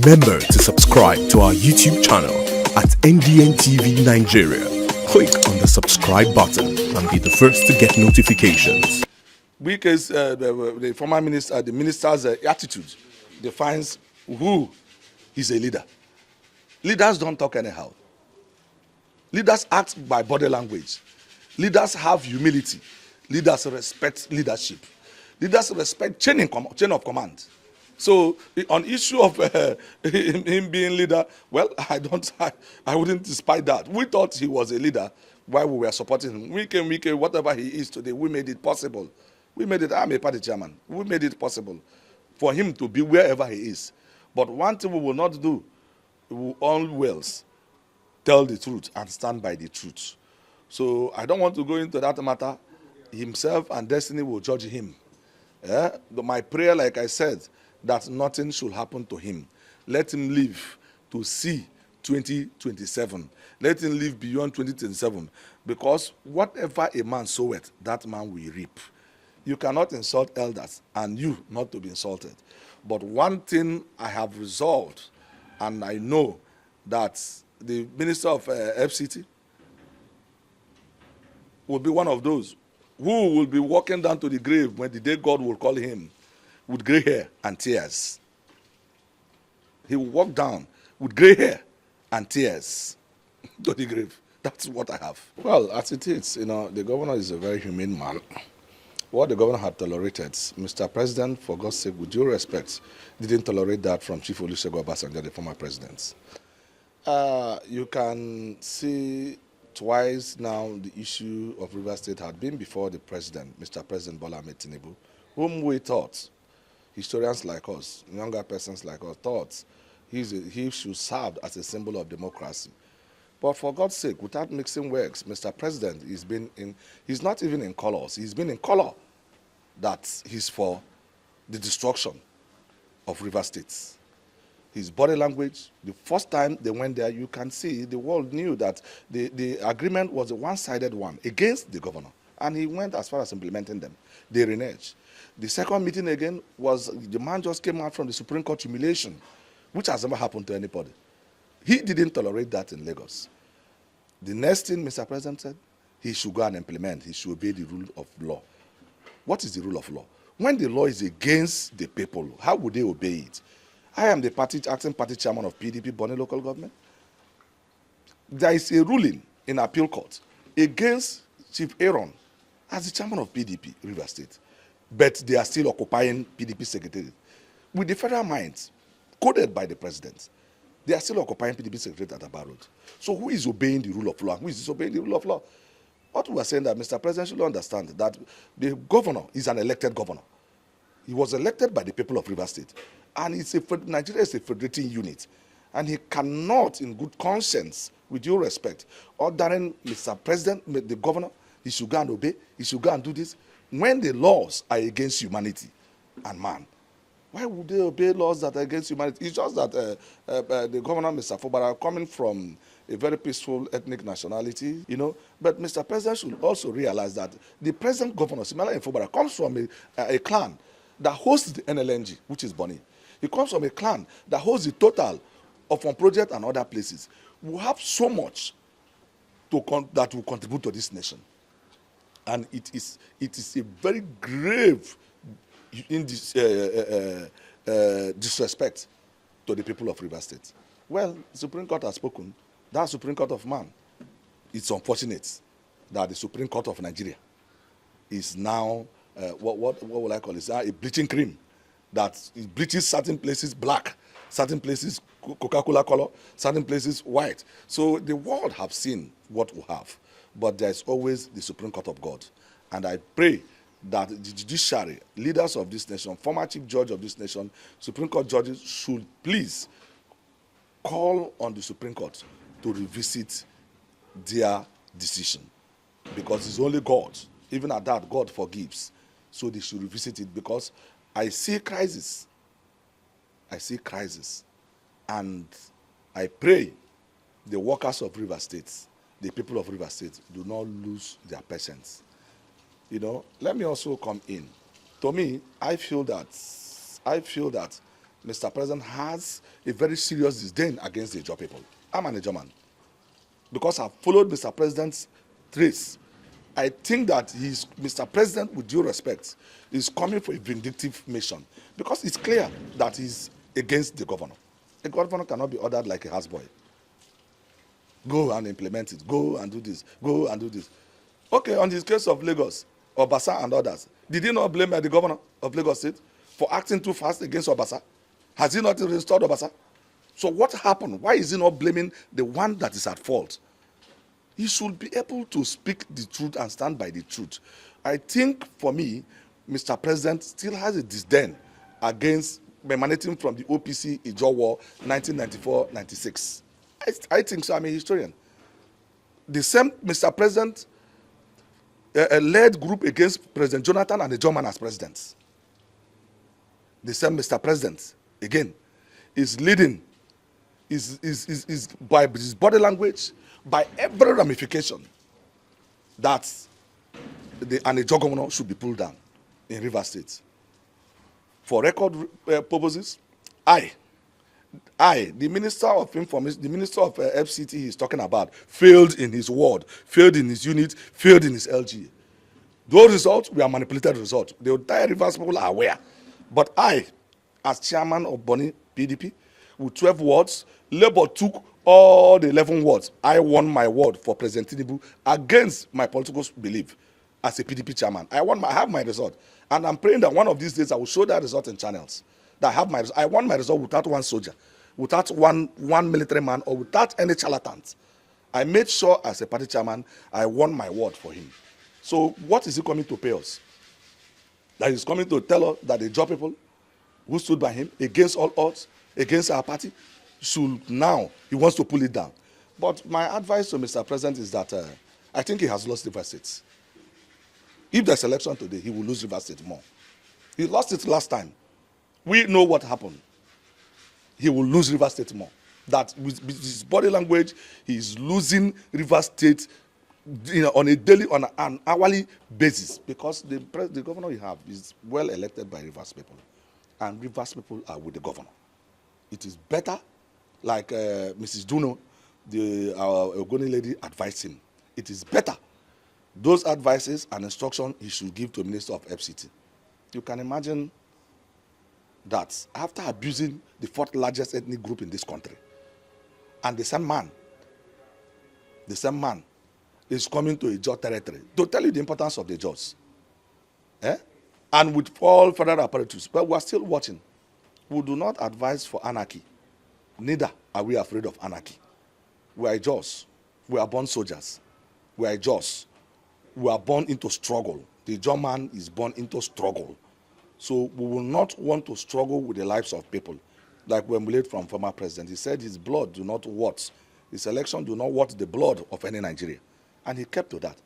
Remember to subscribe to our YouTube channel at NDN TV Nigeria. Click on the subscribe button and be the first to get notifications. Because the former minister, the minister's attitude defines who is a leader. Leaders don't talk anyhow. Leaders act by body language. Leaders have humility. Leaders respect leadership. Leaders respect chain of command. So on issue of him being leader, well, I wouldn't despise that. We thought he was a leader while we were supporting him. We came, whatever he is today, we made it possible. We made it, I'm a party chairman. We made it possible for him to be wherever he is. But one thing we will not do, we will always tell the truth and stand by the truth. So I don't want to go into that matter. Himself and destiny will judge him. My prayer, like I said, that nothing should happen to him. Let him live to see 2027. Let him live beyond 2027. Because whatever a man soweth, that man will reap. You cannot insult elders and you not to be insulted. But one thing I have resolved, and I know that the minister of FCT will be one of those who will be walking down to the grave when the day God will call him with gray hair and tears. He will walk down with gray hair and tears to the grave. That's what I have. Well, as it is, the governor is a very humane man. What the governor had tolerated, Mr. President, for God's sake, with due respect, didn't tolerate that from Chief Olusegun Obasanjo, the former president. You can see twice now the issue of Rivers State had been before the president, Mr. President Bola Ahmed Tinubu, whom we thought, historians like us, younger persons like us, thought he should serve as a symbol of democracy. But for God's sake, without mixing words, Mr. President he's not even in colors. He's been in color that he's for the destruction of River State. His body language, the first time they went there, you can see the world knew that the agreement was a one-sided one against the governor. And he went as far as implementing them. They reneged. The second meeting again was the man just came out from the Supreme Court humiliation, which has never happened to anybody. He didn't tolerate that in Lagos. The next thing Mr. President said, he should go and implement, he should obey the rule of law. What is the rule of law? When the law is against the people, how would they obey it? I am the acting party chairman of PDP, Bonny local government. There is a ruling in appeal court against Chief Aaron as the chairman of PDP, River State. But they are still occupying PDP secretariat. With the federal minds, coded by the president, they are still occupying PDP secretariat at Barr Road. So who is obeying the rule of law? Who is disobeying the rule of law? What we are saying that Mr. President should understand that the governor is an elected governor. He was elected by the people of River State. And Nigeria is a federating unit. And he cannot, in good conscience, with due respect, ordering Mr. President, the governor, he should go and obey, he should go and do this, when the laws are against humanity and man. Why would they obey laws that are against humanity? It's just that the governor, Mr. Fubara, coming from a very peaceful ethnic nationality, But Mr. President should also realize that the present governor, Simala Fubara, comes from a clan that hosts the NLNG, which is Bonny. He comes from a clan that holds the total of one project and other places. We have so much that will contribute to this nation. And it is a very grave disrespect to the people of River State. Well, the Supreme Court has spoken. That's Supreme Court of man. It's unfortunate that the Supreme Court of Nigeria is now, what will I call it? A bleaching cream that it bleaches certain places black, certain places Coca-Cola color, certain places white. So the world have seen what we have, but there is always the Supreme Court of God. And I pray that the judiciary, leaders of this nation, former chief judge of this nation, Supreme Court judges should please call on the Supreme Court to revisit their decision. Because it's only God. Even at that, God forgives. So they should revisit it because I see crisis. I see crisis. And I pray the workers of River State, the people of River State, do not lose their patience. Let me also come in. To me, I feel that Mr. President has a very serious disdain against the Ijaw people. I'm an Ijaw man. Because I've followed Mr. President's trace, I think that Mr. President, with due respect, is coming for a vindictive mission. Because it's clear that he's against the governor. A governor cannot be ordered like a houseboy. Go and implement it. Go and do this. Go and do this. Okay, on this case of Lagos, Obasa and others, did he not blame the governor of Lagos State for acting too fast against Obasa? Has he not restored Obasa? So what happened? Why is he not blaming the one that is at fault? He should be able to speak the truth and stand by the truth. I think, for me, Mr. President still has a disdain against emanating from the OPC Ijaw War 1994-96. I think so. I'm a historian. The same Mr. President led group against President Jonathan and the German as presidents. The same Mr. President, again, is leading, is by his body language, by every ramification, that the Ijaw governor should be pulled down in Rivers State. For record purposes, the Minister of Information, the Minister of FCT he's talking about, failed in his ward, failed in his unit, failed in his LGA. Those results were manipulated results. The entire Rivers people are aware. But I, as chairman of Bonny PDP, with 12 wards, Labour took all the 11 wards. I won my ward for President Tinubu against my political belief as a PDP chairman. I have my result. And I'm praying that one of these days I will show that result in channels. That I won my result without one soldier, without one military man, or without any charlatans. I made sure as a party chairman, I won my word for him. So what is he coming to pay us? That he's coming to tell us that the Ijaw people who stood by him against all odds, against our party, should now, he wants to pull it down. But my advice to Mr. President is that I think he has lost Rivers State. If there's election today, he will lose Rivers State more. He lost it last time. We know what happened. He will lose Rivers State more. That with his body language, he is losing Rivers State, on a daily, on an hourly basis, because the governor you have is well elected by Rivers people, and Rivers people are with the governor. It is better, like Mrs. Duno, our Ogoni lady, advised him. It is better. Those advices and instructions he should give to the Minister of FCT. You can imagine that after abusing the fourth largest ethnic group in this country, and the same man is coming to Ijaw territory to tell you the importance of the Ijaws. And with all federal apparatus, but we are still watching. We do not advise for anarchy. Neither are we afraid of anarchy. We are Ijaws. We are born soldiers. We are Ijaws. We are born into struggle. The Ijaw man is born into struggle. So we will not want to struggle with the lives of people. Like we emulate from former president. He said his blood do not what. His election do not what the blood of any Nigerian. And he kept to that.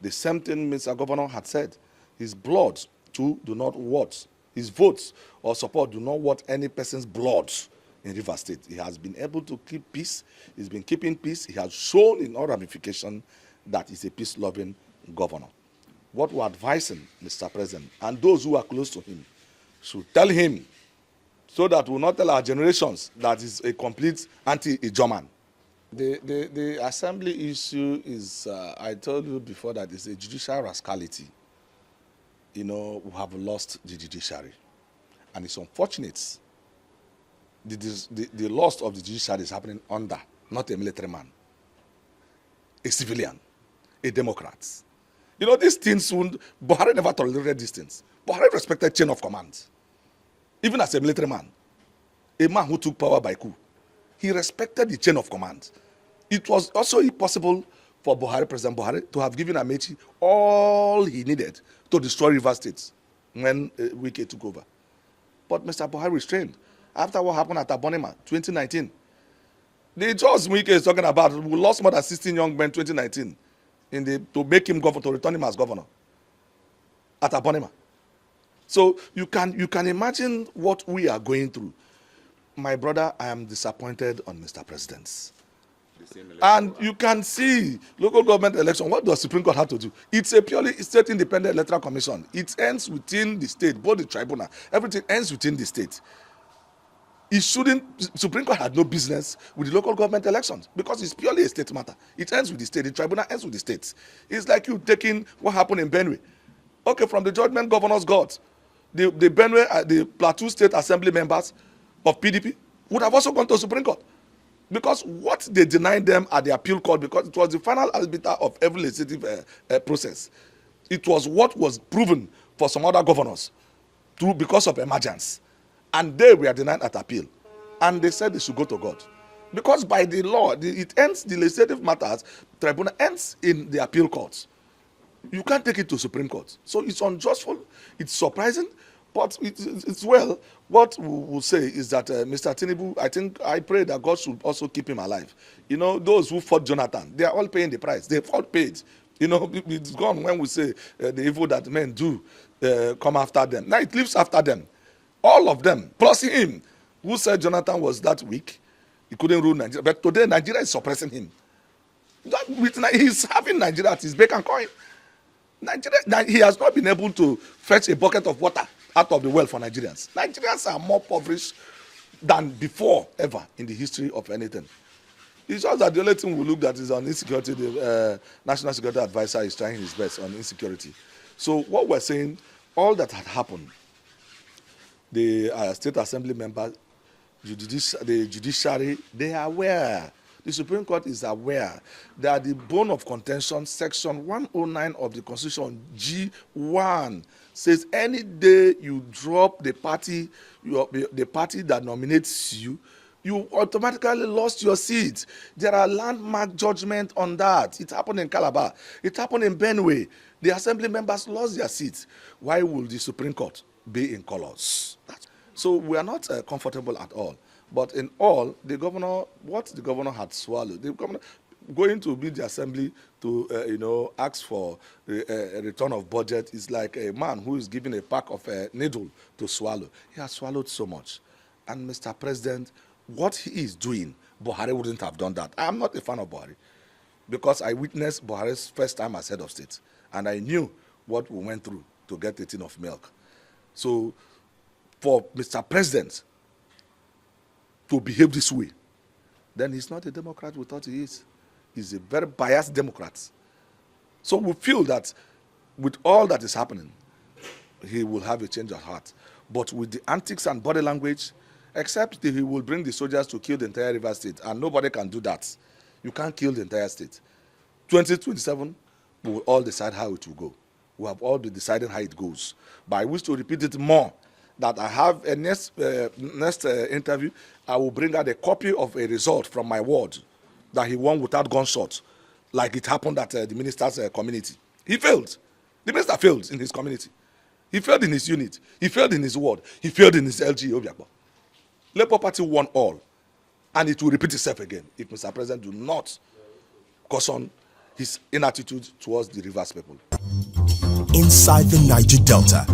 The same thing Mr. Governor had said. His blood too do not what. His votes or support do not what any person's blood in Rivers State. He has been able to keep peace. He's been keeping peace. He has shown in all ramifications that he's a peace-loving governor. What we're advising Mr. President and those who are close to him should tell him, so that we'll not tell our generations that he's a complete anti-Ijaw man. The assembly issue is, I told you before, that it's a judicial rascality. We have lost the judiciary. And it's unfortunate. The loss of the judiciary is happening under, not a military man, a civilian, a Democrat. These things, Buhari never tolerated these things. Buhari respected chain of command. Even as a military man, a man who took power by coup, he respected the chain of command. It was also impossible for President Buhari, to have given Amechi all he needed to destroy Rivers State when Wike took over. But Mr. Buhari restrained. After what happened at Abonema, 2019, the judge Wike is talking about, we lost more than 16 young men in 2019 to make him governor, to return him as governor at Abonema. So you can imagine what we are going through. My brother, I am disappointed on Mr. President. And you can see local government election. What does Supreme Court have to do? It's a purely state independent electoral commission. It ends within the state, both the tribunal, everything ends within the state. Supreme Court had no business with the local government elections because it's purely a state matter. It ends with the state. The tribunal ends with the states. It's like you taking what happened in Benue. Okay, from the judgment governors got, the Benue, the Plateau State Assembly members of PDP would have also gone to Supreme Court. Because what they denied them at the appeal court, because it was the final arbiter of every legislative process. It was what was proven for some other governors because of emergence. And they were denied at appeal. And they said they should go to God. Because by the law, it ends, the legislative matters, tribunal ends in the appeal courts. You can't take it to Supreme Court. So it's unjustful, it's surprising, but it's well. What we will say is that Mr. Tinubu, I pray that God should also keep him alive. You know, those who fought Jonathan, they are all paying the price. They've all paid. You know, it's gone when we say the evil that men do come after them. Now it lives after them. All of them, plus him, who said Jonathan was that weak, he couldn't rule Nigeria. But today, Nigeria is suppressing him. He's having Nigeria at his beck and coin. Nigeria, he has not been able to fetch a bucket of water out of the well for Nigerians. Nigerians are more impoverished than before ever in the history of anything. It's just that the only thing we look at is on insecurity. The National Security Advisor is trying his best on insecurity. So what we're saying, all that had happened, the state assembly members, the judiciary, they are aware. The Supreme Court is aware that the bone of contention, section 109 of the Constitution, G1, says any day you drop the party that nominates you, you automatically lost your seat. There are landmark judgments on that. It happened in Calabar. It happened in Benue. The assembly members lost their seats. Why will the Supreme Court be in colors? So we are not comfortable at all. But in all, what the governor had swallowed, the governor going to be the assembly to, ask for a return of budget is like a man who is given a pack of needle to swallow. He has swallowed so much. And Mr. President, what he is doing, Buhari wouldn't have done that. I am not a fan of Buhari because I witnessed Buhari's first time as head of state. And I knew what we went through to get a tin of milk. So for Mr. President to behave this way, then he's not a Democrat we thought he is. He's a very biased Democrat. So we feel that with all that is happening, he will have a change of heart. But with the antics and body language, except that he will bring the soldiers to kill the entire River State, and nobody can do that. You can't kill the entire state. 2027, we will all decide how it will go. We have all been deciding how it goes. But I wish to repeat it more, that I have a next interview, I will bring out a copy of a result from my ward that he won without gunshot, like it happened at the minister's community. He failed. The minister failed in his community. He failed in his unit. He failed in his ward. He failed in his LGA. Labour Party won all. And it will repeat itself again if Mr. President do not caution his inattitude towards the Rivers people. Inside the Niger Delta,